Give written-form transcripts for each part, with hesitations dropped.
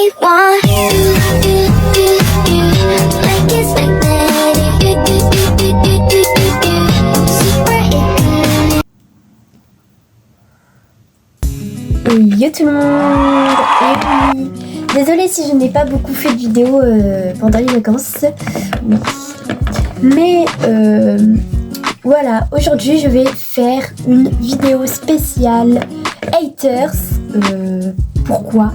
I want you, like it's magnetic. Yo tout le monde. Et oui. Désolée si je n'ai pas beaucoup fait de vidéos pendant les vacances. Oui. Mais voilà, aujourd'hui je vais faire une vidéo spéciale haters. Pourquoi ?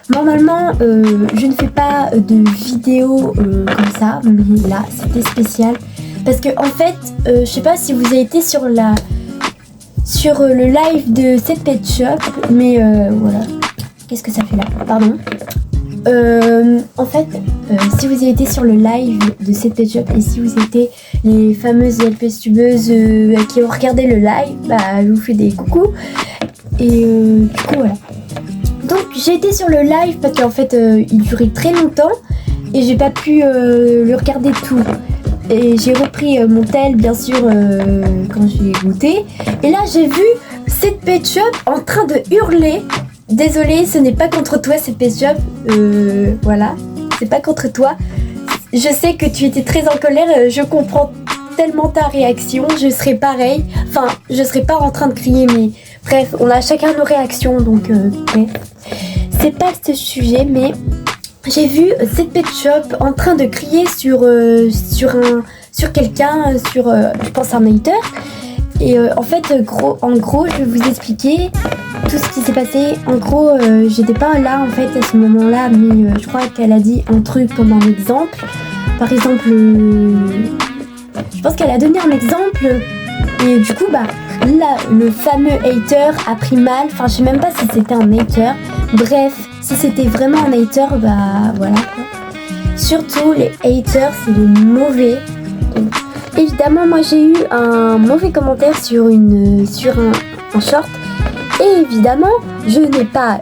Normalement je ne fais pas de vidéos comme ça, mais là c'était spécial. Parce que en fait, je sais pas si vous avez été sur le live de cette Pet Shop, mais voilà. Qu'est-ce que ça fait là ? Pardon. En fait, si vous avez été sur le live de cette Pet Shop et si vous étiez les fameuses LPStubeuses qui ont regardé le live, bah je vous fais des coucous. Et du coup voilà. Donc j'ai été sur le live parce qu'en fait il durait très longtemps et j'ai pas pu le regarder tout. Et j'ai repris mon tel bien sûr quand j'ai goûté. Et là j'ai vu cette Pet Shop en train de hurler. Désolée, ce n'est pas contre toi cette Pet Shop. Voilà, c'est pas contre toi. Je sais que tu étais très en colère. Je comprends tellement ta réaction. Je serais pareil. Enfin, je serais pas en train de crier, mais bref, on a chacun nos réactions. Donc, bref. C'est pas ce sujet, mais j'ai vu cette Pet Shop en train de crier sur quelqu'un, je pense un hater. Et en fait, en gros, je vais vous expliquer tout ce qui s'est passé. En gros, j'étais pas là en fait à ce moment-là, mais je crois qu'elle a dit un truc comme un exemple. Par exemple, je pense qu'elle a donné un exemple. Et du coup, bah là, le fameux hater a pris mal. Enfin, je sais même pas si c'était un hater. Bref, si c'était vraiment un hater, bah voilà quoi. Surtout les haters, c'est les mauvais. Donc, évidemment, moi j'ai eu un mauvais commentaire sur un short. Et évidemment, je n'ai pas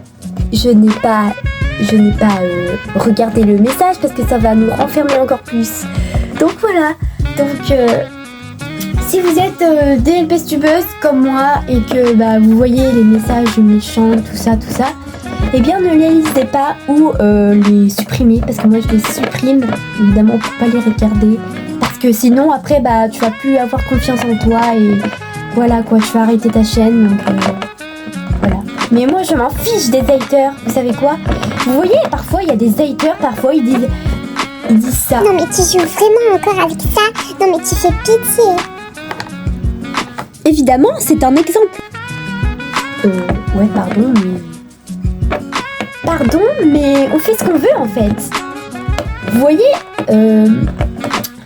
regardé le message parce que ça va nous renfermer encore plus. Donc voilà. Donc si vous êtes des LPStubeuses comme moi et que bah, vous voyez les messages méchants, tout ça, eh bien ne les lisez pas ou les supprimez parce que moi je les supprime évidemment pour pas les regarder parce que sinon après bah tu vas plus avoir confiance en toi et voilà quoi, tu vas arrêter ta chaîne donc voilà. Mais moi je m'en fiche des haters, vous savez quoi ? Vous voyez parfois il y a des haters, parfois ils disent ça. Non mais tu joues vraiment encore avec ça. Non mais tu fais pitié. Évidemment c'est un exemple. Ouais pardon mais on fait ce qu'on veut en fait. Vous voyez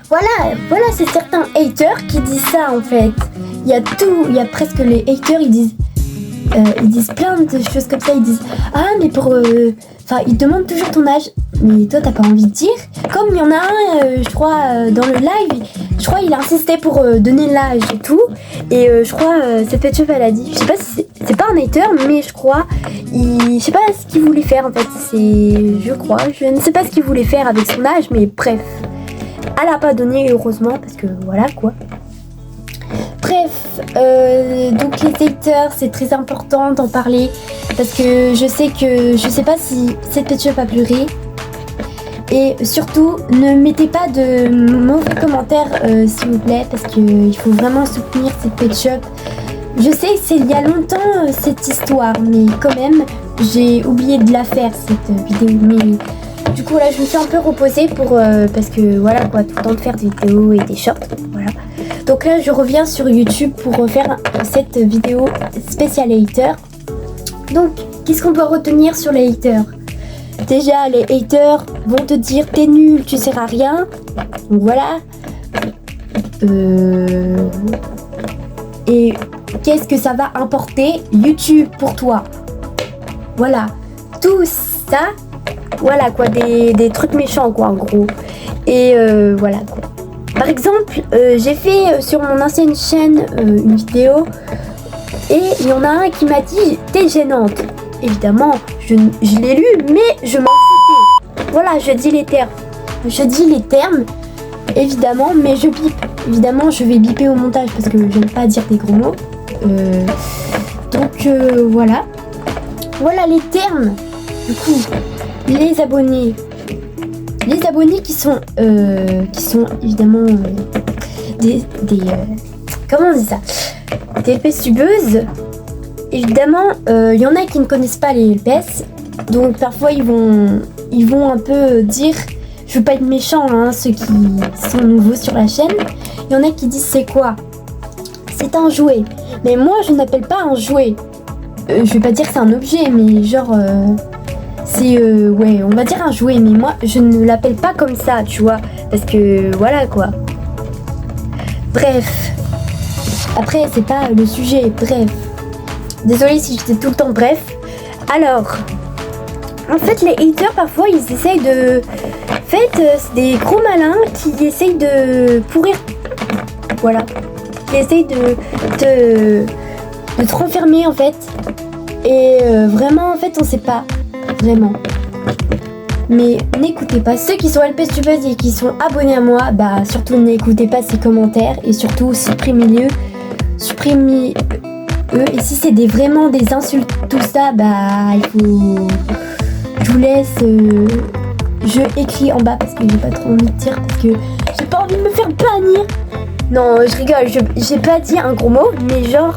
voilà c'est certains haters qui disent ça en fait. Il y a presque les haters ils disent plein de choses comme ça, ils disent mais ils demandent toujours ton âge, mais toi t'as pas envie de dire. Comme il y en a un je crois dans le live, je crois il a insisté pour donner l'âge et tout, et je crois cette Pet Shop elle a dit, je sais pas si c'est pas un hater, mais je crois je sais pas ce qu'il voulait faire en fait, je ne sais pas ce qu'il voulait faire avec son âge, mais bref, elle a pas donné heureusement parce que voilà quoi. Bref, donc les haters, c'est très important d'en parler parce que je sais pas si cette Pet Shop a pleuré. Et surtout, ne mettez pas de mauvais commentaires s'il vous plaît parce qu'il faut vraiment soutenir cette Pet Shop. Je sais que c'est il y a longtemps cette histoire, mais quand même, j'ai oublié de la faire cette vidéo. Mais du coup là, je me suis un peu reposée parce que voilà quoi, tout le temps de faire des vidéos et des shorts, voilà. Donc là, je reviens sur YouTube pour refaire cette vidéo spéciale hater. Donc, qu'est-ce qu'on doit retenir sur les haters ? Déjà, les haters vont te dire t'es nul, tu sers à rien. Donc voilà. Et qu'est-ce que ça va importer YouTube pour toi ? Voilà. Tout ça, voilà quoi, des trucs méchants quoi en gros. Et voilà quoi. Par exemple, j'ai fait sur mon ancienne chaîne une vidéo et il y en a un qui m'a dit « T'es gênante ». Évidemment, je l'ai lu, mais je m'en foutais. Voilà, je dis les termes. Je dis les termes, évidemment, mais je bip. Évidemment, je vais biper au montage parce que j'aime pas dire des gros mots. Donc voilà. Voilà les termes. Du coup, les abonnés qui sont évidemment comment on dit ça, des LPS tubeuses. Évidemment, il y en a qui ne connaissent pas les LPS, donc parfois ils vont un peu dire, je veux pas être méchant, hein, ceux qui sont nouveaux sur la chaîne, il y en a qui disent c'est quoi? C'est un jouet. Mais moi je n'appelle pas un jouet. Je vais pas dire que c'est un objet, mais genre c'est ouais, on va dire un jouet, mais moi je ne l'appelle pas comme ça, tu vois, parce que voilà quoi. Bref. Après c'est pas le sujet, bref. Désolée si j'étais tout le temps bref. Alors, en fait les haters parfois ils essayent de... En fait c'est des gros malins qui essayent de pourrir. Voilà. Qui essayent de te renfermer en fait. Et vraiment en fait on sait pas. Vraiment. Mais n'écoutez pas ceux qui sont LPS tubeuses et qui sont abonnés à moi. Bah surtout n'écoutez pas ces commentaires. Et surtout supprimez-eux. Et si c'est vraiment des insultes, tout ça, bah il faut... Je vous laisse... Je écris en bas parce que j'ai pas trop envie de dire, parce que j'ai pas envie de me faire bannir. Non, je rigole, j'ai pas dit un gros mot, mais genre...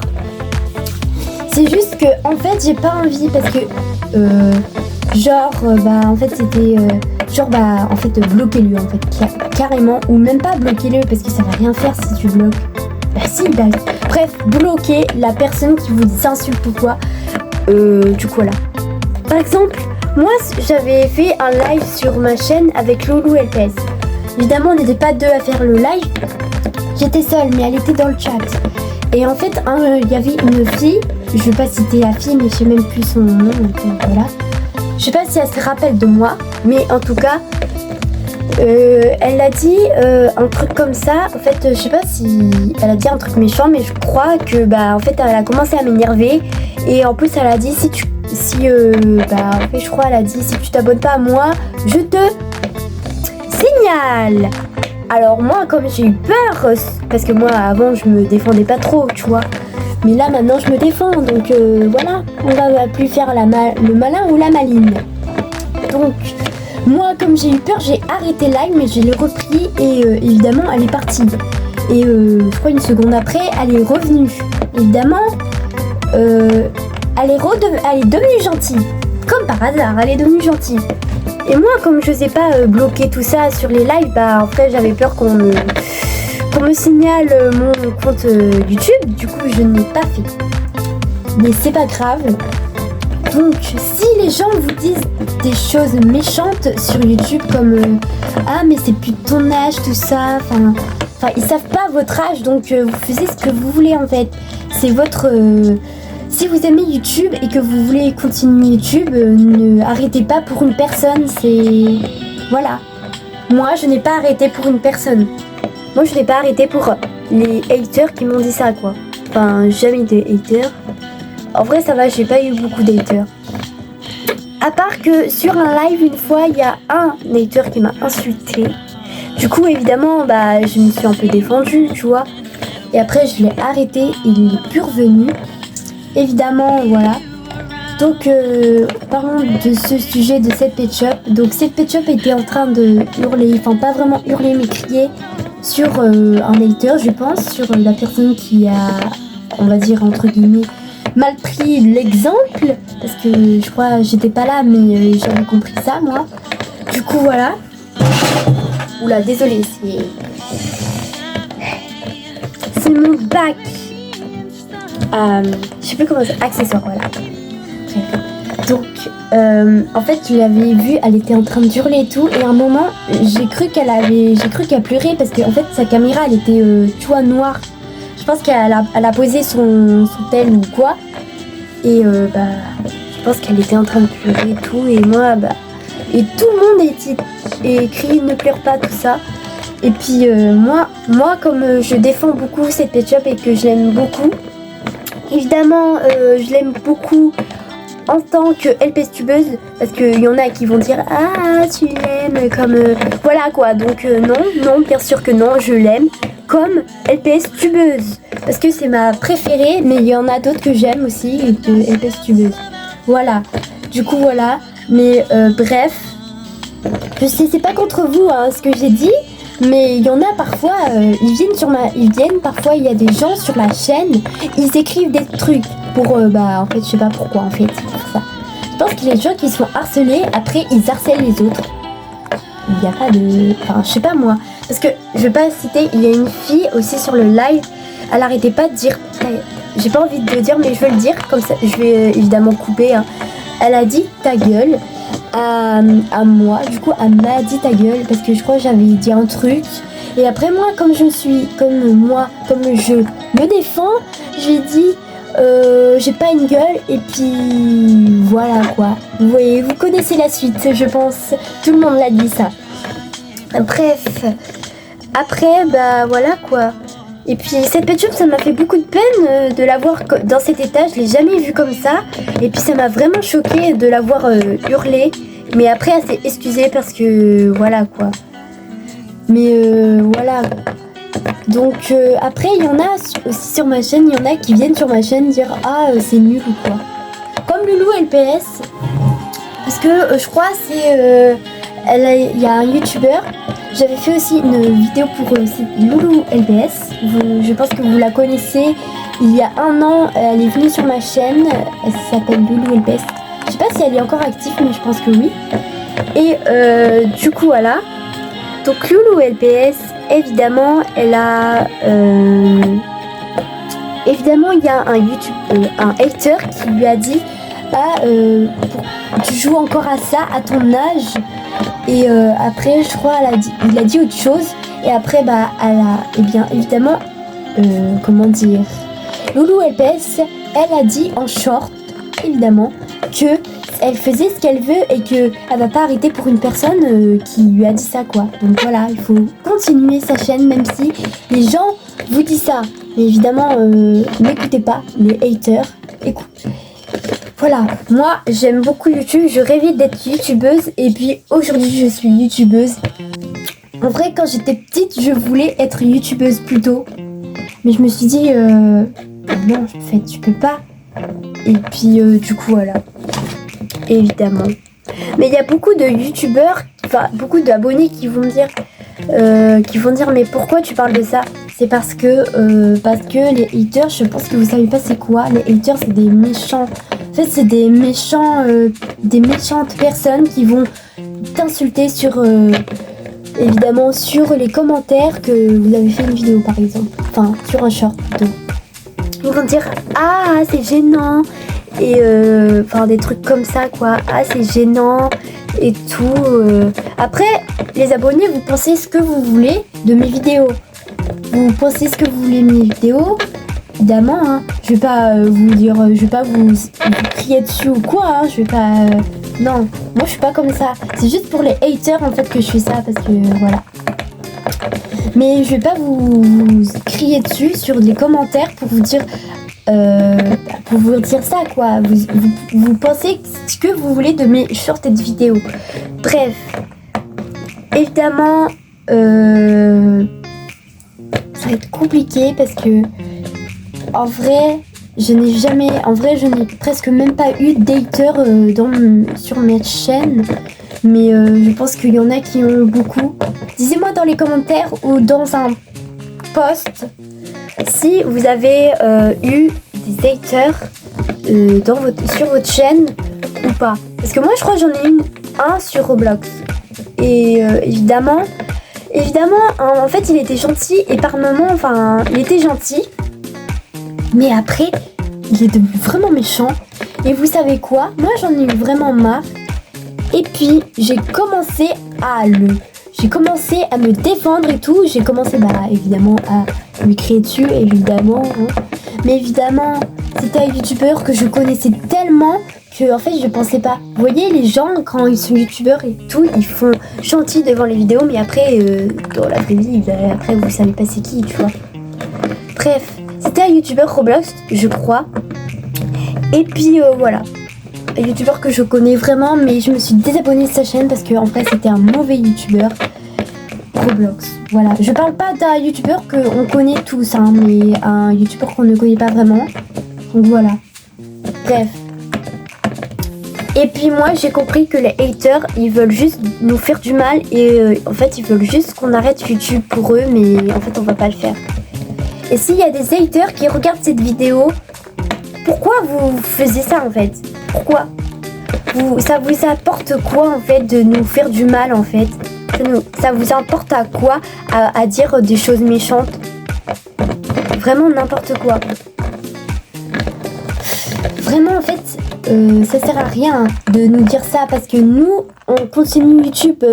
C'est juste que, en fait, j'ai pas envie parce que... bah en fait c'était... en fait, bloquez-le en fait, carrément. Ou même pas bloquez-le parce que ça va rien faire si tu bloques. Bah si, bah... Bref, bloquez la personne qui vous insulte ou quoi. Du coup, voilà. Par exemple, moi, j'avais fait un live sur ma chaîne avec Loulou LPS. Évidemment, on n'était pas deux à faire le live. J'étais seule, mais elle était dans le chat. Et en fait, il y avait une fille. Je vais pas citer la fille, mais je sais même plus son nom. Donc voilà. Je sais pas si elle se rappelle de moi, mais en tout cas... elle a dit un truc comme ça. En fait, je sais pas si elle a dit un truc méchant, mais je crois que bah en fait elle a commencé à m'énerver. Et en plus elle a dit en fait je crois elle a dit si tu t'abonnes pas à moi, je te signale. Alors moi comme j'ai eu peur, parce que moi avant je me défendais pas trop, tu vois. Mais là maintenant je me défends, donc voilà, on va plus faire le malin ou la maline. Donc moi, comme j'ai eu peur, j'ai arrêté le live, mais je l'ai repris et évidemment, elle est partie. Et je crois une seconde après, elle est revenue. Évidemment, elle est devenue gentille. Comme par hasard, elle est devenue gentille. Et moi, comme je sais pas bloquer tout ça sur les lives, bah en fait, j'avais peur qu'on me signale mon compte YouTube. Du coup, je n'ai pas fait. Mais c'est pas grave. Donc, si les gens vous disent des choses méchantes sur YouTube comme ah mais c'est plus de ton âge tout ça, enfin ils savent pas votre âge, donc vous faisiez ce que vous voulez en fait. C'est votre si vous aimez YouTube et que vous voulez continuer YouTube, ne arrêtez pas pour une personne, c'est voilà. Moi je n'ai pas arrêté pour une personne. Moi je n'ai pas arrêté pour les haters qui m'ont dit ça quoi. Enfin jamais de haters. En vrai ça va, j'ai pas eu beaucoup d'haters. À part que sur un live une fois il y a un hater qui m'a insulté. Du coup évidemment bah je me suis un peu défendue, tu vois. Et après je l'ai arrêté et il n'est plus revenu. Évidemment voilà. Donc parlons de ce sujet de cette pet shop. Donc cette pet shop était en train de hurler, enfin pas vraiment hurler mais crier sur un hater je pense, sur la personne qui a, on va dire entre guillemets, mal pris l'exemple, parce que je crois j'étais pas là mais j'avais compris ça moi. Du coup voilà. Oula désolé, c'est mon bac. Je sais plus comment c'est, accessoire voilà. Donc en fait je l'avais vue, elle était en train de hurler et tout, et à un moment j'ai cru qu'elle pleurait parce que en fait sa caméra elle était tu vois noire. Je pense qu'elle a posé son tel ou quoi. Et je pense qu'elle était en train de pleurer et tout. Et moi, et tout le monde est crié ne pleure pas, tout ça. Et puis moi comme je défends beaucoup cette pet shop et que je l'aime beaucoup, évidemment je l'aime beaucoup en tant que LPS tubeuse, parce qu'il y en a qui vont dire ah tu l'aimes comme voilà quoi. Donc non bien sûr que non, je l'aime comme LPS tubeuse parce que c'est ma préférée, mais il y en a d'autres que j'aime aussi de LPS tubeuse. Voilà, du coup voilà, Mais bref, je sais, c'est pas contre vous hein, ce que j'ai dit, mais il y en a parfois, ils viennent parfois, il y a des gens sur ma chaîne, ils écrivent des trucs pour, en fait, je sais pas pourquoi en fait, c'est pour ça. Je pense qu'il y a des gens qui se font harceler, après ils harcèlent les autres. Il n'y a pas de... Enfin, je sais pas moi. Parce que, je vais pas citer, il y a une fille aussi sur le live, elle arrêtait pas de dire... J'ai pas envie de le dire, mais je vais le dire, comme ça, je vais évidemment couper. Hein. Elle a dit ta gueule à moi, du coup, elle m'a dit ta gueule, parce que je crois que j'avais dit un truc. Et après, moi, comme je me défends, j'ai dit... j'ai pas une gueule et puis voilà quoi. Vous voyez, vous connaissez la suite, je pense. Tout le monde l'a dit ça. Bref, après voilà quoi. Et puis cette pet shop, ça m'a fait beaucoup de peine de la voir dans cet état. Je l'ai jamais vue comme ça. Et puis ça m'a vraiment choquée de la voir hurler. Mais après, elle s'est excusée parce que voilà quoi. Mais voilà. Donc après il y en a aussi sur ma chaîne, il y en a qui viennent sur ma chaîne dire c'est nul ou quoi. Comme Loulou LPS, parce que je crois il y a un youtubeur, j'avais fait aussi une vidéo pour Loulou LPS, je pense que vous la connaissez, il y a 1 an, elle est venue sur ma chaîne, elle s'appelle Loulou LPS, je sais pas si elle est encore active mais je pense que oui. Et du coup voilà, donc Loulou LPS, évidemment, elle a... évidemment, il y a un hater qui lui a dit tu joues encore à ça à ton âge. Et après, je crois, il a dit autre chose. Et après, elle a... Eh bien, évidemment, comment dire... Loulou LPS, elle a dit en short, évidemment, que elle faisait ce qu'elle veut et qu'elle va pas arrêter pour une personne qui lui a dit ça quoi. Donc voilà, il faut continuer sa chaîne même si les gens vous disent ça. Mais évidemment, n'écoutez pas les haters. Écoute. Voilà, moi j'aime beaucoup YouTube, je rêvais d'être youtubeuse et puis aujourd'hui je suis youtubeuse. En vrai, quand j'étais petite, je voulais être youtubeuse plus tôt. Mais je me suis dit, non, en fait, tu peux pas. Et puis du coup, voilà. Évidemment. Mais il y a beaucoup de youtubeurs, enfin beaucoup d'abonnés qui vont me dire mais pourquoi tu parles de ça? C'est parce que les haters, je pense que vous savez pas c'est quoi. Les haters, c'est des méchants. En fait, c'est des méchantes personnes qui vont t'insulter sur évidemment sur les commentaires que vous avez fait une vidéo par exemple. Enfin, sur un short plutôt. Ils vont dire c'est gênant. Et enfin des trucs comme ça quoi, c'est gênant et tout. Après les abonnés, vous pensez ce que vous voulez de mes vidéos, vous pensez ce que vous voulez de mes vidéos, évidemment hein. Je vais pas vous dire, je vais pas vous crier dessus ou quoi hein. Je vais pas non, moi je suis pas comme ça, c'est juste pour les haters en fait que je fais ça parce que voilà. Mais je vais pas vous crier dessus sur les commentaires pour vous dire ça quoi. Vous pensez ce que vous voulez de mes shorts et de vidéos. Bref, évidemment ça va être compliqué parce que en vrai je n'ai presque même pas eu d'haters sur ma chaîne. Mais je pense qu'il y en a qui ont beaucoup. Dites-moi dans les commentaires ou dans un post si vous avez eu des haters sur votre chaîne ou pas. Parce que moi je crois que j'en ai un sur Roblox. Et évidemment, en fait il était gentil et par moments, enfin il était gentil. Mais après, il est devenu vraiment méchant. Et vous savez quoi? Moi j'en ai eu vraiment marre. Et puis j'ai commencé à me défendre et tout. J'ai commencé évidemment à lui crier dessus, évidemment. Hein. Mais évidemment, c'était un youtubeur que je connaissais tellement que en fait je pensais pas. Vous voyez les gens quand ils sont youtubeurs et tout, ils font gentils devant les vidéos, mais après dans la vraie vie, après vous savez pas c'est qui, tu vois. Bref, c'était un youtubeur Roblox, je crois. Et puis voilà. Un youtubeur que je connais vraiment, mais je me suis désabonnée de sa chaîne parce que en fait c'était un mauvais youtubeur Roblox. Voilà, je parle pas d'un youtubeur qu'on connaît tous, hein, mais un youtubeur qu'on ne connaît pas vraiment. Donc voilà. Bref. Et puis moi j'ai compris que les haters ils veulent juste nous faire du mal et en fait ils veulent juste qu'on arrête YouTube pour eux, mais en fait on va pas le faire. Et s'il y a des haters qui regardent cette vidéo, pourquoi vous faisiez ça en fait? Pourquoi? Ça vous apporte quoi en fait de nous faire du mal en fait? Ça vous importe à quoi à dire des choses méchantes? Vraiment n'importe quoi. Vraiment en fait ça sert à rien de nous dire ça parce que nous on continue YouTube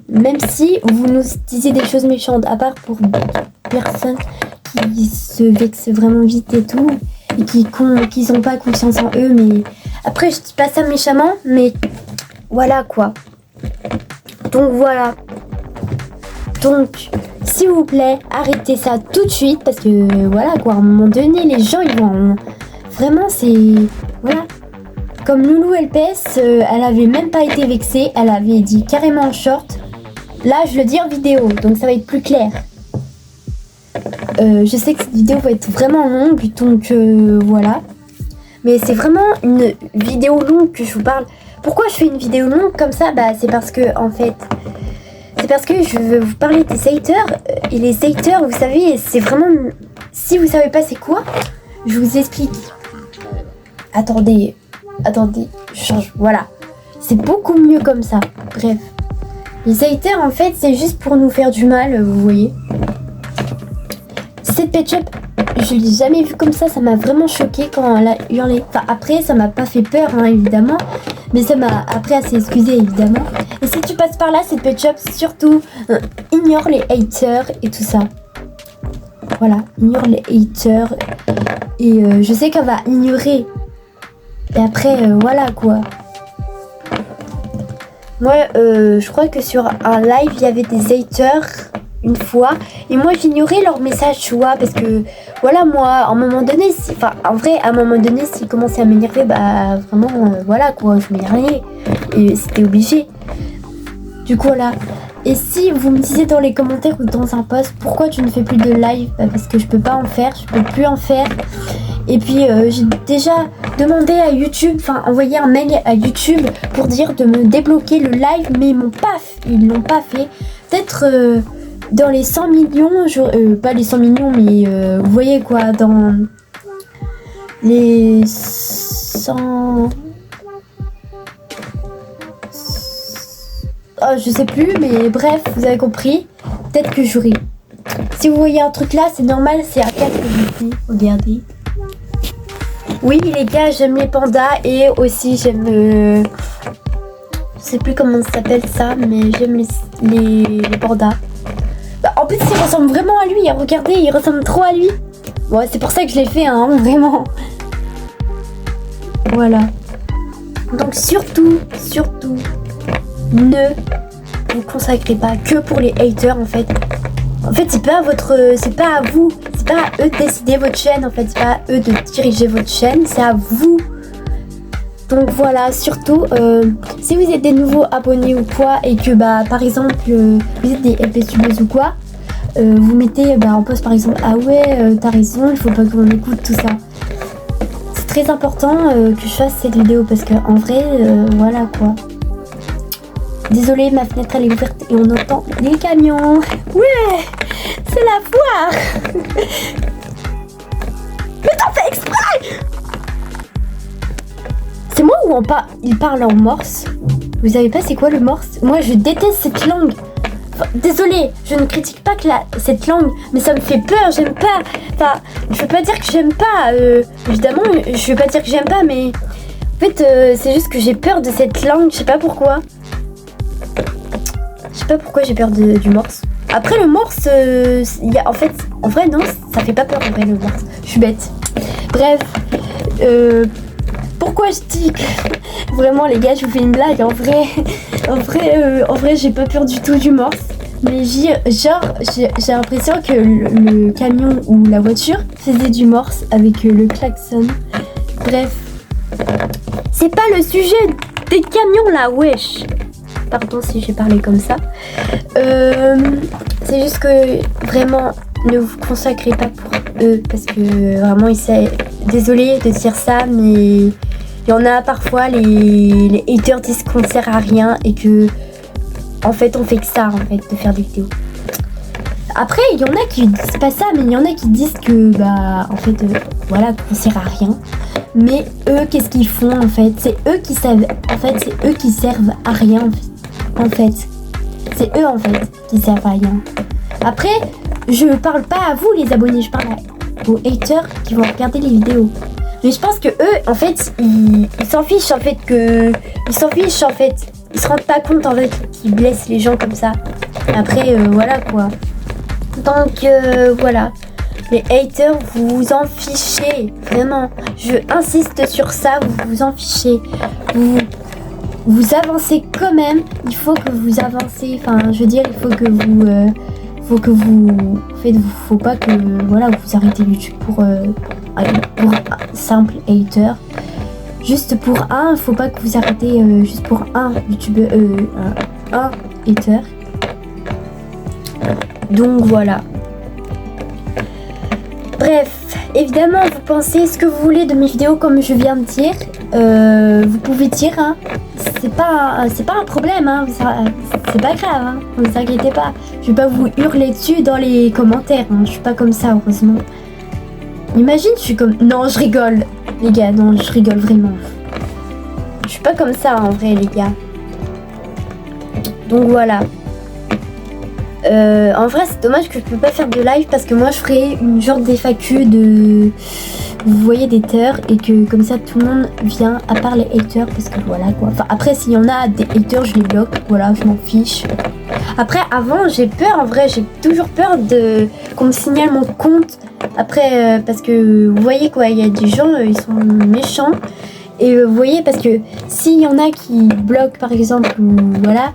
même si vous nous disiez des choses méchantes, à part pour personnes qui se vexent vraiment vite et tout et qui ont pas confiance en eux, mais après je dis pas ça méchamment, mais voilà quoi. Donc voilà. Donc s'il vous plaît arrêtez ça tout de suite parce que voilà quoi, à un moment donné les gens ils vont vraiment c'est voilà. Comme Loulou LPS, elle avait même pas été vexée, elle avait dit carrément en short. Là, je le dis en vidéo, donc ça va être plus clair. Je sais que cette vidéo va être vraiment longue, donc voilà. Mais c'est vraiment une vidéo longue que je vous parle. Pourquoi je fais une vidéo longue comme ça? Bah, c'est parce que, en fait, je veux vous parler des haters. Et les haters, vous savez, c'est vraiment... Si vous savez pas c'est quoi, je vous explique. Attendez, je change, voilà. C'est beaucoup mieux comme ça. Bref. Les haters, en fait, c'est juste pour nous faire du mal, vous voyez. Cette Pet Shop, je l'ai jamais vue comme ça m'a vraiment choquée quand elle a hurlé. Enfin, après, ça m'a pas fait peur, hein, évidemment. Mais ça m'a... Après, elle s'est excusée, évidemment. Et si tu passes par là, cette Pet Shop, surtout, ignore les haters et tout ça. Voilà, ignore les haters. Et je sais qu'elle va ignorer. Et après, voilà quoi. Moi, je crois que sur un live, il y avait des haters une fois. Et moi, j'ignorais leurs messages, tu vois. Parce que, voilà, moi, à un moment donné, en vrai, à un moment donné, s'ils commençaient à m'énerver, bah, vraiment, voilà quoi, je m'énervais. Et c'était obligé. Du coup, voilà. Et si vous me disiez dans les commentaires ou dans un post, pourquoi tu ne fais plus de live? Bah, parce que je peux pas en faire, je peux plus en faire. Et puis j'ai déjà demandé à YouTube, enfin envoyé un mail à YouTube pour dire de me débloquer le live, mais ils l'ont pas fait. Peut-être dans les 100 millions, pas les 100 millions, mais vous voyez quoi, dans les 100... Oh, je sais plus, mais bref, vous avez compris. Peut-être que j'aurai. Si vous voyez un truc là, c'est normal, c'est à 4 que je dis. Regardez. Oui, les gars, j'aime les pandas et aussi j'aime... je sais plus comment ça s'appelle ça, mais j'aime les pandas. Bah, en plus, il ressemble vraiment à lui. Regardez, il ressemble trop à lui. Ouais, c'est pour ça que je l'ai fait, hein, vraiment. Voilà. Donc surtout, ne vous consacrez pas que pour les haters en fait. En fait, c'est pas à vous, c'est pas à eux de décider votre chaîne en fait, c'est pas à eux de diriger votre chaîne, c'est à vous. Donc voilà, surtout si vous êtes des nouveaux abonnés ou quoi et que bah par exemple vous êtes des LPSubeuses ou quoi, vous mettez en post par exemple ah ouais t'as raison, il faut pas qu'on écoute tout ça. C'est très important que je fasse cette vidéo parce que en vrai voilà quoi. Désolée, ma fenêtre elle est ouverte et on entend les camions. Ouais, c'est la foire. Mais t'en fais exprès. C'est moi ou il parle en morse? Vous savez pas c'est quoi le morse? Moi je déteste cette langue. Enfin, désolée, je ne critique pas que cette langue, mais ça me fait peur, j'aime pas. Enfin, je veux pas dire que j'aime pas. Évidemment, je veux pas dire que j'aime pas, mais en fait c'est juste que j'ai peur de cette langue, je sais pas pourquoi. Je sais pas pourquoi j'ai peur du morse. Après le morse, en vrai non, ça fait pas peur en vrai le morse. Je suis bête. Bref, pourquoi je dis que vraiment les gars, je vous fais une blague. En vrai, j'ai pas peur du tout du morse. Mais j'ai l'impression que le camion ou la voiture faisait du morse avec le klaxon. Bref, c'est pas le sujet des camions là, wesh. Pardon si j'ai parlé comme ça. C'est juste que vraiment ne vous consacrez pas pour eux parce que vraiment désolée de dire ça, mais Il y en a parfois, les haters disent qu'on ne sert à rien et que, en fait, on fait que ça, en fait, de faire des vidéos. Après, il y en a qui disent pas ça, mais il y en a qui disent que, en fait, voilà, qu'on sert à rien. Mais eux, qu'est-ce qu'ils font, en fait? C'est eux qui savent, en fait, c'est eux qui servent à rien, en fait. C'est eux, en fait, qui servent à rien. Après, je parle pas à vous, les abonnés, je parle aux haters qui vont regarder les vidéos. Mais je pense que eux, en fait, ils s'en fichent, en fait, ils s'en fichent, en fait. Ils se rendent pas compte, en fait, qu'ils blessent les gens comme ça. Après, voilà, quoi. Donc, voilà. Les haters, vous vous en fichez. Vraiment. Je insiste sur ça, vous vous en fichez. Vous avancez quand même. Il faut que vous avancez. Enfin, je veux dire, il faut que vous... En fait, faut pas que... Voilà, vous arrêtez YouTube pour un simple hater. Juste pour un, faut pas que vous arrêtez juste pour un YouTube... un hater. Donc, voilà. Bref, évidemment, vous pensez ce que vous voulez de mes vidéos comme je viens de dire. Vous pouvez dire, hein. C'est pas un problème, hein. C'est pas grave, hein. Ne vous inquiétez pas. Je vais pas vous hurler dessus dans les commentaires, hein. Je suis pas comme ça, heureusement. Imagine, je suis comme... Non, je rigole, les gars. Non, je rigole vraiment. Je suis pas comme ça, en vrai, les gars. Donc, voilà. En vrai, c'est dommage que je peux pas faire de live parce que moi, je ferais une genre d'FAQ de... Vous voyez, des haters et que comme ça, tout le monde vient à part les haters parce que voilà, quoi. Enfin, après, s'il y en a des haters, je les bloque. Voilà, je m'en fiche. Après, avant, j'ai peur, en vrai, j'ai toujours peur qu'on me signale mon compte. Après, parce que, vous voyez, quoi, il y a des gens, ils sont méchants. Et vous voyez, parce que s'il y en a qui bloquent, par exemple, ou voilà...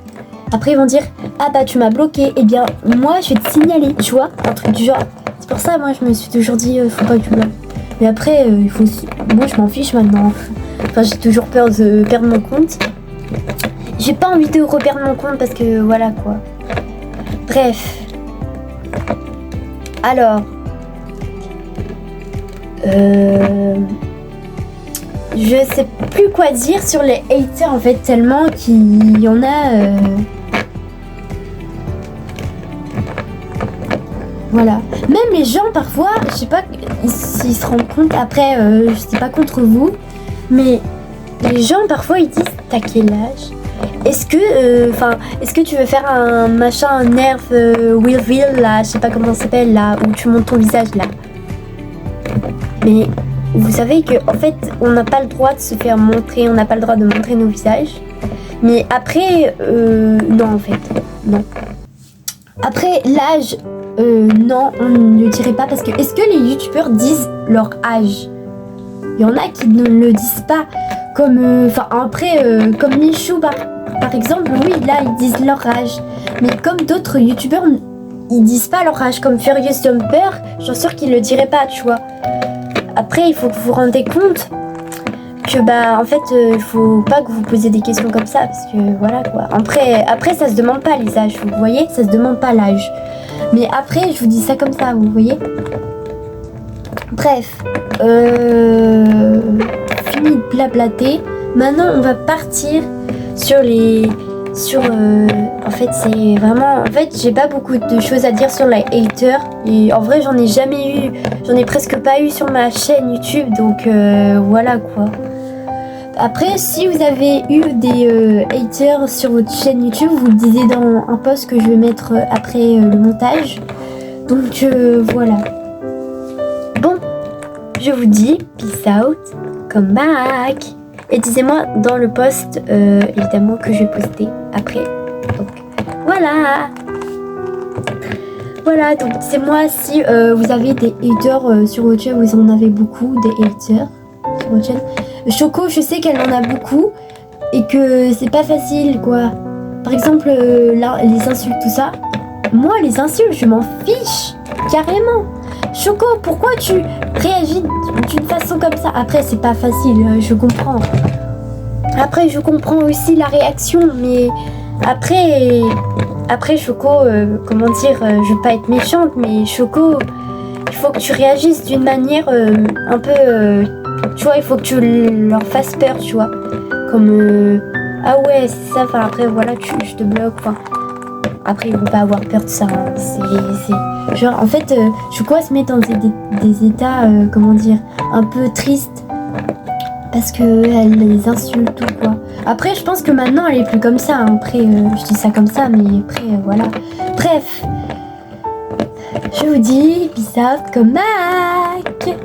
Après, ils vont dire, ah bah tu m'as bloqué, eh bien moi je vais te signaler, tu vois, un truc du genre. C'est pour ça, moi je me suis toujours dit, faut pas que tu bloques. Mais après, il faut aussi... Moi je m'en fiche maintenant. Enfin, j'ai toujours peur de perdre mon compte. J'ai pas envie de reperdre mon compte parce que voilà quoi. Bref. Alors. Je sais plus quoi dire sur les haters en fait, tellement qu'il y en a... Voilà. Même les gens parfois, je sais pas s'ils se rendent compte, après je sais pas contre vous, mais les gens parfois ils disent t'as quel âge? Est-ce que tu veux faire un machin, un nerf reveal là, je sais pas comment ça s'appelle là, où tu montes ton visage là. Mais vous savez que en fait on n'a pas le droit de se faire montrer, on n'a pas le droit de montrer nos visages. Mais après, non en fait, non. Après l'âge, non, on ne le dirait pas parce que est-ce que les youtubeurs disent leur âge? Il y en a qui ne le disent pas. Comme, comme Michou par exemple, oui, là ils disent leur âge. Mais comme d'autres youtubeurs, ils disent pas leur âge. Comme Furious Jumper, je suis sûre qu'ils le diraient pas, tu vois. Après, il faut que vous vous rendez compte que en fait, il faut pas que vous posiez des questions comme ça parce que voilà quoi. Après, ça se demande pas les âges, vous voyez, ça se demande pas l'âge. Mais après, je vous dis ça comme ça, vous voyez. Bref, fini de blablater. Maintenant, on va partir sur en fait, c'est vraiment... En fait, j'ai pas beaucoup de choses à dire sur les haters. Et en vrai, j'en ai presque pas eu sur ma chaîne YouTube. Donc, voilà, quoi. Après, si vous avez eu des haters sur votre chaîne YouTube, vous le disiez dans un post que je vais mettre après le montage. Donc, voilà. Bon, je vous dis, peace out, come back. Et disez-moi dans le post, évidemment, que je vais poster après. Donc, voilà. Voilà, donc dites-moi si vous avez des haters sur votre chaîne, vous en avez beaucoup, des haters sur votre chaîne. Choco, je sais qu'elle en a beaucoup et que c'est pas facile, quoi. Par exemple, là, les insultes, tout ça. Moi, les insultes, je m'en fiche, carrément. Choco, pourquoi tu réagis d'une façon comme ça? Après, c'est pas facile, je comprends. Après, je comprends aussi la réaction, mais après Choco, comment dire, je veux pas être méchante, mais Choco, il faut que tu réagisses d'une manière un peu Tu vois, il faut que tu leur fasses peur, tu vois. Comme ah ouais, c'est ça. Enfin après voilà, je te bloque. Enfin après ils vont pas avoir peur de ça. Hein. C'est genre en fait, Shuko elle se met dans des états comment dire, un peu tristes parce que elle les insulte ou quoi. Après je pense que maintenant elle est plus comme ça. Hein. Après je dis ça comme ça, mais après voilà. Bref, je vous dis peace out comme Mac.